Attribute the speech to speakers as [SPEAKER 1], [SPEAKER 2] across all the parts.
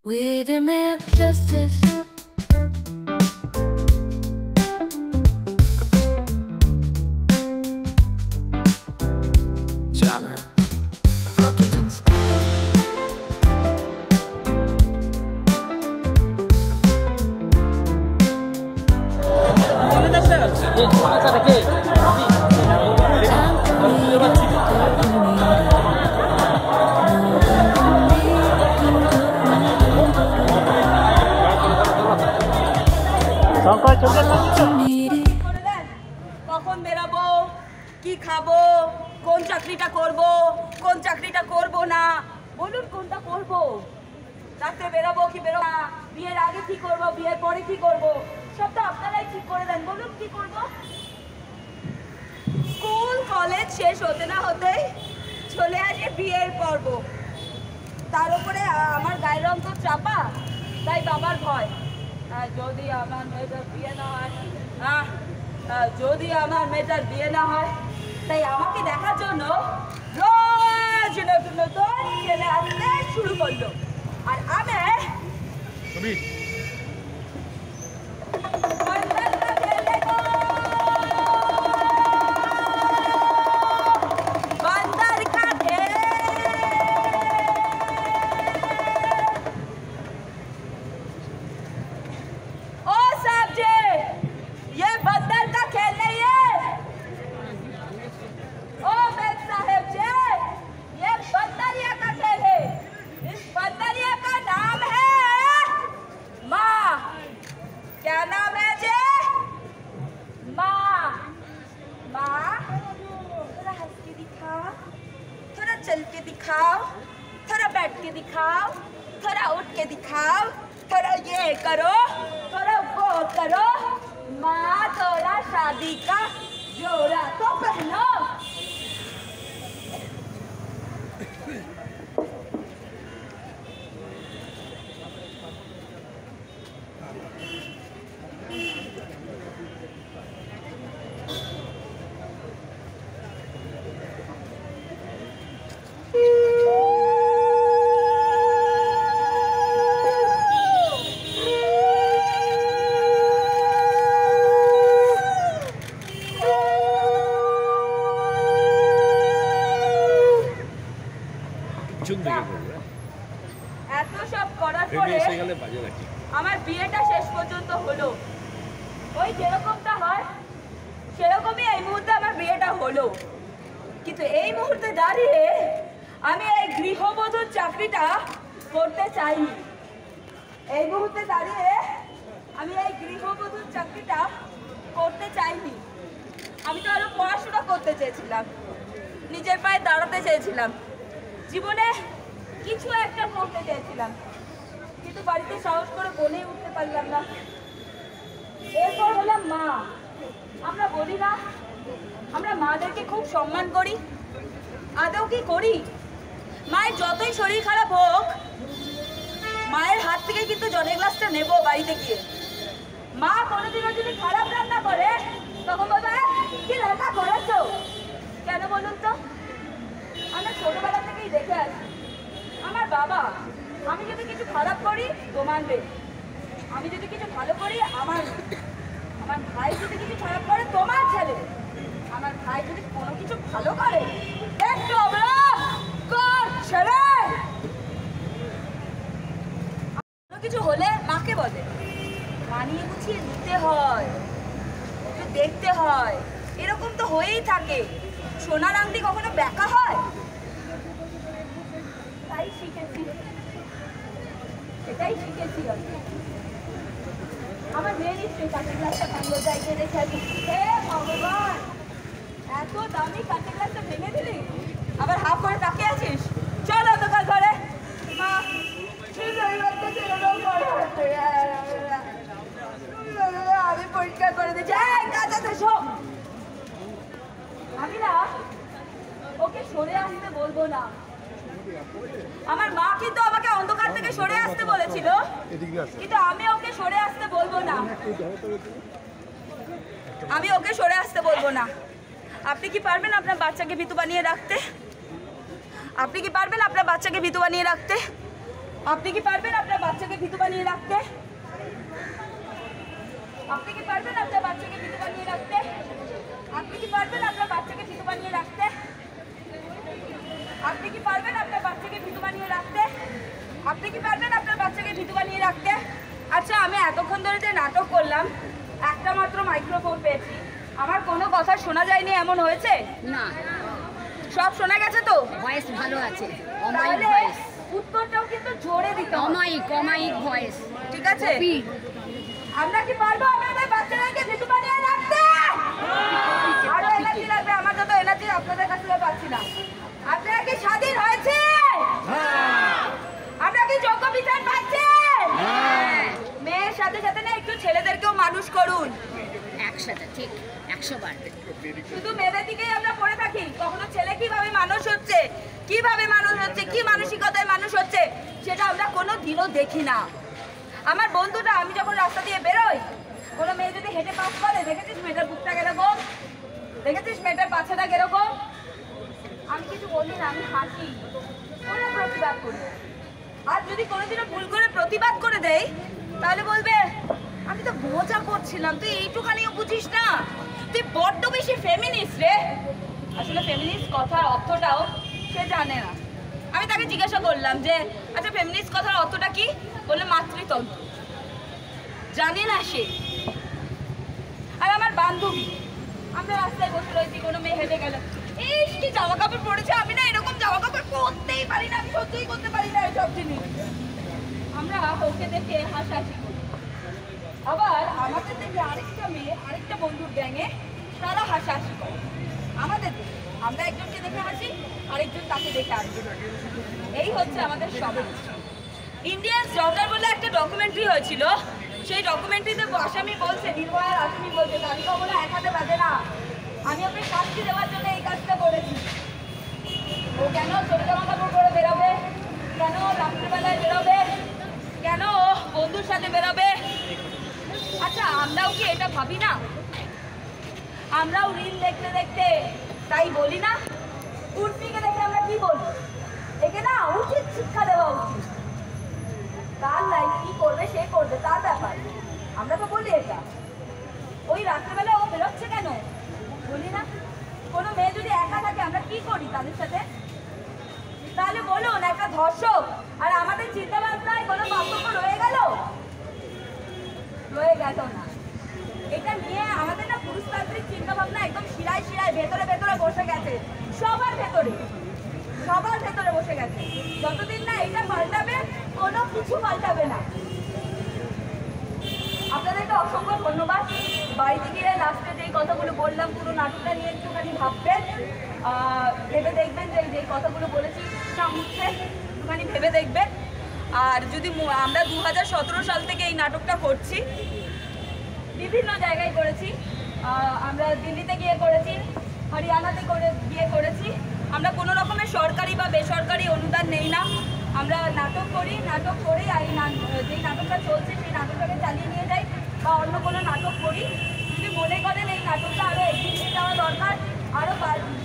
[SPEAKER 1] We demand justice. Genre. Republicans.
[SPEAKER 2] কখন বেরাবো, কি খাবো, কোন চাকরিটা করব, কোন চাকরিটা করব না, বলুন কোনটা করব। রাতে বেরাবো কি বেরোবো না, বিয়ের আগে কি করব, বিয়ের পরে কি করব, সব তো আপনারাই ঠিক করে দেন। বলুন কি করব। স্কুল কলেজ শেষ হতে না হতেই চলে আসে বিয়ের পর্ব। তার উপরে আমার গায়ের রং তো চাপা, তাই বাবার ভয়। যদি আমার মেয়েটার বিয়ে না হয়, যদি আমার মেয়েটার বিয়ে না হয়, তাই আমাকে দেখার জন্য রোজ নতুন নতুন ছেলে আসতে শুরু করলো। আর আমি चल के दिखाओ, थोड़ा बैठ के दिखाओ, थोड़ा उठ के दिखाओ, थोड़ा ये करो, थोड़ा वो करो। माँ थोड़ा शादी का जोड़ा तो पहनो। এত সব করার পরে আমার বিয়েটা শেষ পর্যন্ত হলো। ওই যেরকমটা হয় সেরকমই এই মুহূর্তে আমার বিয়েটা হলো। কিন্তু এই মুহূর্তে দাঁড়িয়ে আমি এই গৃহবধূর চাকরিটা করতে চাইনি। এই মুহূর্তে দাঁড়িয়ে আমি এই গৃহবধূর চাকরিটা করতে চাইনি। আমি তো আরো পড়াশোনা করতে চেয়েছিলাম, নিজের পায়ে দাঁড়াতে চেয়েছিলাম, জীবনে কিছু একটা করতে চেয়েছিলাম, কিন্তু বাড়িতে সাহস করে বলেই উঠতে পারলাম না। এরপর হলাম মা। আমরা বলি না আমরা মাদেরকে খুব সম্মান করি, আদৌ কি করি? মায়ের যতই শরীর খারাপ হোক, মায়ের হাত থেকে কিন্তু জলের গ্লাসটা নেবো বাড়িতে গিয়ে। মা কোনোদিনও যদি খারাপ রান্না করে তখন বলবে কি রান্না করেছো। কেন বলুন তো? আমরা ছোটবেলা থেকেই দেখে আসি আমার বাবা, আমি যদি কিছু খারাপ করি তো মানবে, আমি যদি কিছু ভালো করি আমার ভাই যদি কিছু খারাপ করে তোমার ছেলে, আমার ভাই যদি কোনো কিছু ভালো করে একটু ছেলে কোনো কিছু হলে মাকে বলে মানিয়ে গুছিয়ে নিতে হয়, একটু দেখতে হয়। এরকম তো হয়েই থাকে। সোনার আংটি কখনো ব্যাকা হয়? তাই শিখেছি, সেটাই শিখেছি। আমার মেয়ে নিশ্চয়ই কাঁচের গ্লাসটা ভাঙলো, যাইতে রেখে আছি। হে ভগবান, এত দামি কাঁচের গ্লাসটা ভেঙে দিলি, আবার হাফ করে তাকিয়ে আছিস। চল অন্ধকার ঘরে। আমি পরিষ্কার করে দিচ্ছি। আমি না ওকে সরে আসতে বলবো না। আমার মা কিন্তু আমাকে অন্ধকার থেকে সরে আসতে বলেছিল, কিন্তু আমি ওকে সরে আসতে বলবো না। আমি ওকে সরে আসতে বলবো না। আপনি কি পারবেন আপনার বাচ্চাকে ভীতু বানিয়ে রাখতে? আপনি কি পারবেন আপনার বাচ্চাকে ভীতু বানিয়ে রাখতে? আপনি কি পারবেন আপনার বাচ্চাকে ভীতু বানিয়ে রাখতে? আপনি কি পারবেন আপনার বাচ্চাকে ভীতু বানিয়ে রাখতে? আপনি কি পারবেন আপনার বাচ্চাকে ভীতু বানিয়ে রাখতে? আপনি কি পারবেন আপনার বাচ্চাকে ভীতু বানিয়ে রাখতে? আপনি কি পারবেন আপনার বাচ্চাকে ভীতু বানিয়ে রাখতে? আচ্ছা, আমি এতক্ষণ ধরে যে নাটক করলাম, একটা মাত্র মাইক্রোফোন পেয়েছি, আমার কোনো কথা শোনা যায়নি এমন হয়েছে?
[SPEAKER 3] না,
[SPEAKER 2] সব শোনা গেছে তো?
[SPEAKER 3] ভয়েস ভালো আছে, অমায়িক
[SPEAKER 2] তাহলে
[SPEAKER 3] ভয়েস,
[SPEAKER 2] উত্তরটাও কিন্তু জোরে দিতে হবে।
[SPEAKER 3] অমায়িক ভয়েস,
[SPEAKER 2] ঠিক আছে? আমরা কি পারবো আপনাদের বাচ্চাদেরকে ভীতু বানিয়ে রাখতে? আরো এনার্জি লাগবে, আমার যত এনার্জি আপনাদের কাছ থেকে পাচ্ছি না। আপনারা কি স্বাধীন হয়েছে? আমরা কি যোগ্য বিচার পাচ্ছি? মেয়ের সাথে সাথে না একটু ছেলেদেরকেও মানুষ করুন
[SPEAKER 3] একসাথে, ঠিক 100 বার।
[SPEAKER 2] শুধু মেয়েদের দিকেই আমরা পড়ে থাকি, কখনো ছেলে কিভাবে মানুষ হচ্ছে, কিভাবে মানুষ হচ্ছে, কি মানসিকতায় মানুষ হচ্ছে, সেটা আমরা কোনো দিনও দেখি না। আমার বন্ধুটা, আমি যখন রাস্তা দিয়ে বেরোই, কোনো মেয়ে যদি হেঁটে পাস করে, দেখেছিস মেয়েটার বুকটা কিরকম, দেখেছিস মেয়েটার পাছাটা কিরকম, আমি কিছু বলি না, আমি হাসি, কোনো প্রতিবাদ করি। আর যদি কোনোদিনও ভুল করে প্রতিবাদ করে দেয়, তাহলে বলবে আমি তো মজা করছিলাম, তুই এইটুখানিও বুঝিস না, তুই বড্ড বেশি ফেমিনিস্ট রে। আসলে ফেমিনিস্ট কথার অর্থটাও সে জানে না। আমি তাকে জিজ্ঞাসা করলাম যে আচ্ছা ফেমিনিস্ট কথার অর্থটা কি? বললে মাতৃতন্ত্র। জানে না সে। আর আমার বান্ধবী, আমরা রাস্তায় বসে রয়েছি, কোনো মেয়ে হেঁটে গেল, এই কি জামা কাপড় পরেছে, আমি না এরকম জামা কাপড় পরতেই পারি না, আমি সহ্যই করতে পারি না এইসব জিনিস। আমরা ওকে দেখে হাসাহাসি করি। আবার আমাদের দেখে আরেকটা মেয়ে, আরেকটা বন্ধুর গ্যাংয়ে, তারা হাসাহাসি করে আমাদের দেখে। আমরা একজনকে দেখে হাসি, আরেকজন তাকে দেখে আসি। এই হচ্ছে আমাদের সমাজ। ইন্ডিয়ান ডটার বলে একটা ডকুমেন্টারি হয়েছিল, সেই ডকুমেন্টারিতে আসামি বলছে, নির্ভয়ার আসামি বলছে, গাড়ি কখনো এক হাতে বাজে না, আমি ওকে শাস্তি দেওয়ার জন্য এই কাজটা করেছি। ও কেন ছোট জামা কাপড় পরে বেরোবে, কেন রাত্রিবেলায় বেরোবে, কেন বন্ধুর সাথে বেরোবে? আচ্ছা, আমরাও কি এটা ভাবি না? আমরাও রিল দেখতে দেখতে তাই বলি না? উর্মিকে দেখে আমরা কি বলি? একে না উচিত শিক্ষা দেওয়া উচিত, তার লাইফ কি করবে সে করবে, তার ব্যাপার। আমরা তো বলি এটা। ওই রাত্রেবেলা ও বেরোচ্ছে কেন বলি না? কোনো মেয়ে যদি একা থাকে আমরা কি করি তাদের সাথে? তাহলে বলুন, একটা ধর্ষক আর আমাদের চিন্তা ভাবনায় কোনো পার্থক্য রয়ে গেল? রয়ে গেল না। এটা নিয়ে আমাদের না পুরুষতান্ত্রিক চিন্তা ভাবনা একদম শিরায় শিরায় ভেতরে ভেতরে বসে গেছে, সবার ভেতরে, সবার ভেতরে বসে গেছে। যতদিন না এটা পাল্টাবে, কোনো কিছু পাল্টাবে না। আপনাদেরকে অসংখ্য ধন্যবাদ। বাড়িতে গিয়ে লাস্টে যেই কথাগুলো বললাম, পুরো নাটকটা নিয়ে একটুখানি ভাববেন, ভেবে দেখবেন যে যেই কথাগুলো বলেছি না মুখে, একটুখানি ভেবে দেখবেন। আর যদি আমরা 2017 সাল থেকে এই নাটকটা করছি, বিভিন্ন জায়গায় করেছি, আমরা দিল্লিতে গিয়ে করেছি, হরিয়ানাতে গিয়ে করেছি। আমরা কোনো রকমের সরকারি বা বেসরকারি অনুদান নেই না, আমরা নাটক করি, নাটক করে যেই নাটকটা চলছে সেই নাটকটাকে চালিয়ে নিয়ে যাই, বা অন্য কোনো নাটক করি। যদি মনে করেন এই নাটকটা আরও এগিয়ে নিয়ে যাওয়া দরকার, আরও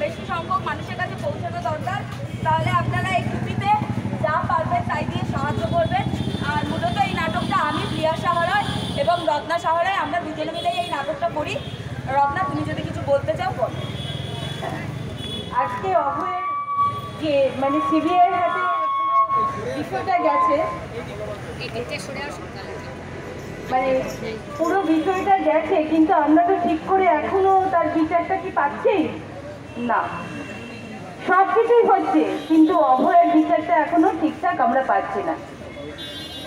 [SPEAKER 2] বেশি সংখ্যক মানুষের কাছে পৌঁছানো দরকার, তাহলে আপনারা এই ছুটিতে যা পারবেন তাই দিয়ে সাহায্য করবেন। আর মূলত এই নাটকটা আমি, প্রিয়া সাহারায় এবং রত্না সাহারায়, আমরা দুজনে মিলেই এই নাটকটা করি। রত্না, তুমি যদি কিছু বলতে চাও বলো।
[SPEAKER 4] আজকে অভয়ের যে মানে সিবিআই হাতে বিষয়টা গেছে, মানে পুরো বিষয়টা গেছে, কিন্তু আমরা তো ঠিক করে এখনো তার বিচারটা কি পাচ্ছি না। সব কিছুই হচ্ছে, কিন্তু অভয়ের বিচারটা এখনো ঠিকঠাক আমরা পাচ্ছি না।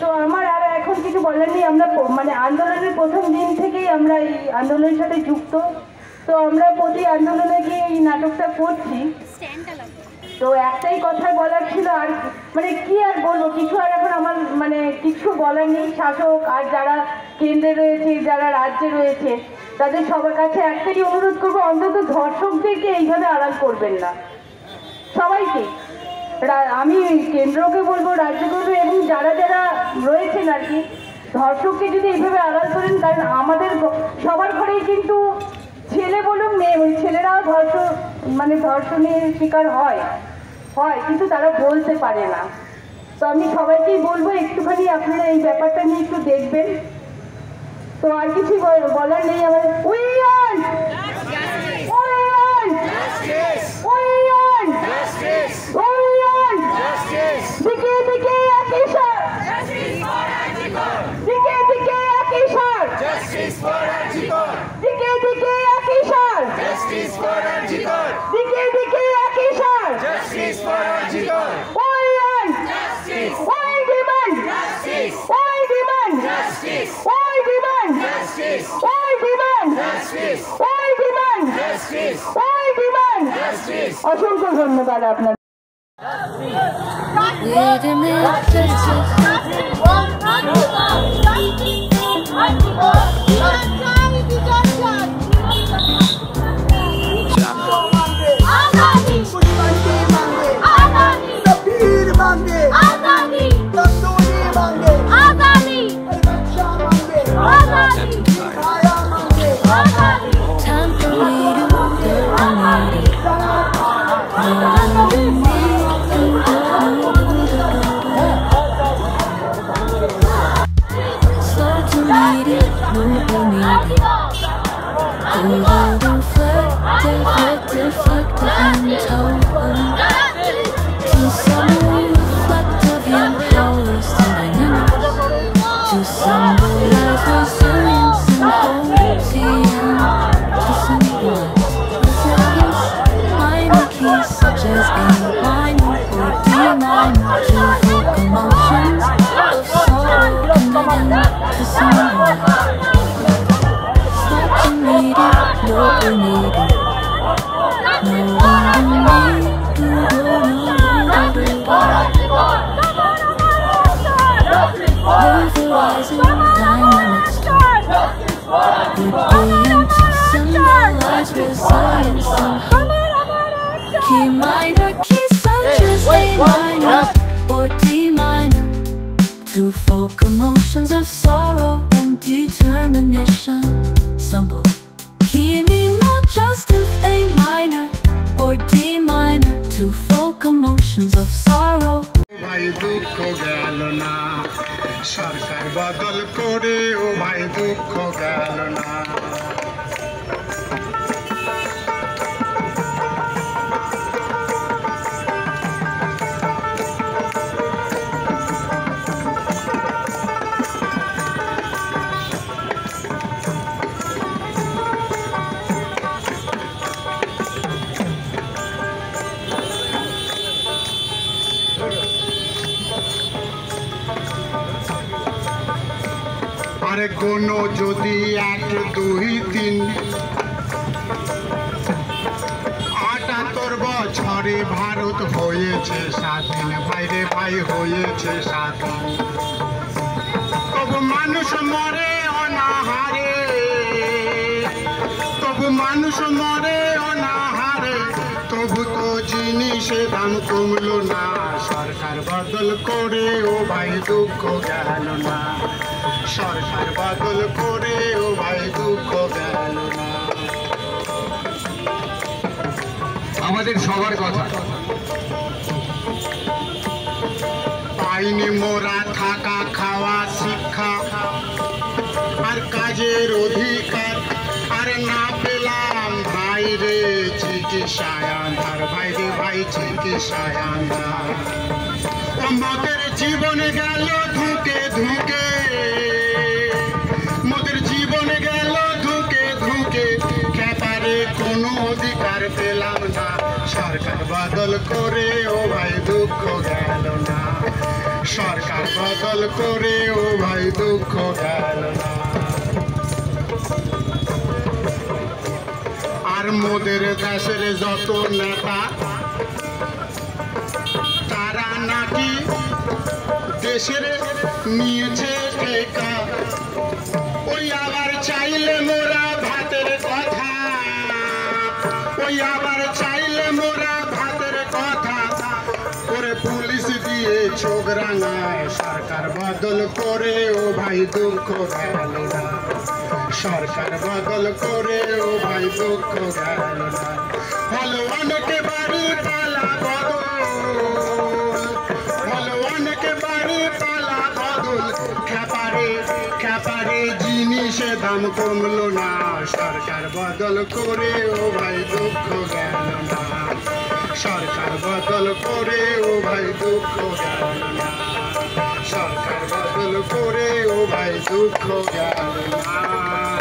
[SPEAKER 4] তো আমার আর এখন কিছু বলার নেই। আমরা মানে আন্দোলনের প্রথম দিন থেকেই আমরা এই আন্দোলনের সাথে যুক্ত, তো আমরা প্রতি আন্দোলনে গিয়ে এই নাটকটা করছি। তো একটাই কথা বলার ছিল, আর মানে কি আর বলবো, কিছু আর এখন আমার মানে কিছু বলার নেই। শাসক আর যারা কেন্দ্রে রয়েছে, যারা রাজ্যে রয়েছে, তাদের সবার কাছে একটাই অনুরোধ করবো, অন্তত ধর্ষকদেরকে এইভাবে আড়াল করবেন না, সবাইকে। আমি কেন্দ্রকে বলবো, রাজ্যকে বলবো, এবং যারা যারা রয়েছেন আর কি, ধর্ষককে যদি এইভাবে আড়াল করেন, কারণ আমাদের সবার ঘরেই কিন্তু ছেলে বলুন মেয়ে, ওই ছেলেরাও ধর্ষণের শিকার হয়, কিন্তু তারা বলতে পারে না। তো আমি সবাইকেই বলবো একটুখানি আপনারা এই ব্যাপারটা নিয়ে একটু দেখবেন। তো আর কিছু বলার নেই আমার। দিকে দিকে একই স্বর, দিকে দিকে একই স্বর, দিকে দিকে একই স্বর, দিকে দিকে একই স্বর। Why demand? Why demand? Why demand? Why demand? Why demand? Why demand? অসংখ্য ধন্যবাদ আপনার। Key minor, key such as A minor or D minor. Two folk emotions of sorrow and determination. Simple. Key me not just of A minor or D minor. Two folk emotions of sorrow.
[SPEAKER 5] ভাই দুঃখ গেল না, সরকার বদল করে ও ভাই দুঃখ গেল না। আরে কোন যদি 1 2 3 78 বছরে ভারত হয়েছে স্বাধীন, বাইরে ভাই হয়েছে স্বাধীন। তবু মানুষ মরে অনাহারে, তবু মানুষ মরে অনাহারে, তবু তো জিনিসের দাম কমলো না। সরকার বদল করে ও ভাই দুঃখ গেল না, সরকার বদল করে ও ভাই দুঃখ গেল না। আমাদের সবার কথা পাইনি মোরা থাকা খাওয়া শিক্ষা আর কাজের অধিকার, আর না পেলাম ভাই রে চিকিৎসায় আন্ধার, ভাই রে ভাই চিকিৎসায় আন্ধার। আমাদের জীবনে গেল ধুকে ধুকে, মোদের জীবনে গেল ধুকে ধুকে, খেপারে কোনো অধিকার পেলাম না। সরকার বদল করে ও ভাই দুঃখ গেল না, সরকার বদল করে ও ভাই দুঃখ গেল না। আর মোদের দেশের যত নেতা তারা নাকি দেশের নিয়েছে টেকা, ওই আবার চাইলে মোরা ভাতের কথা, ওই আবার চাইলে মোরা ভাতের কথা, করে পুলিশ দিয়ে চোখ রাঙায়। সরকার বদল করে ও ভাই দুঃখ গেল না, সরকার বদল করে ও ভাই দুঃখ গেল না। হলো অনেকে বাড়ি পালা বদল, হলো অনেকে খ্যাপারে জিনিসে দাম কমলো না সরকার বদল করে ও ভাই দুঃখ গেল না সরকার বদল করে ও ভাই দুঃখ গেল না সরকার বদল করে ও ভাই দুঃখ গেল না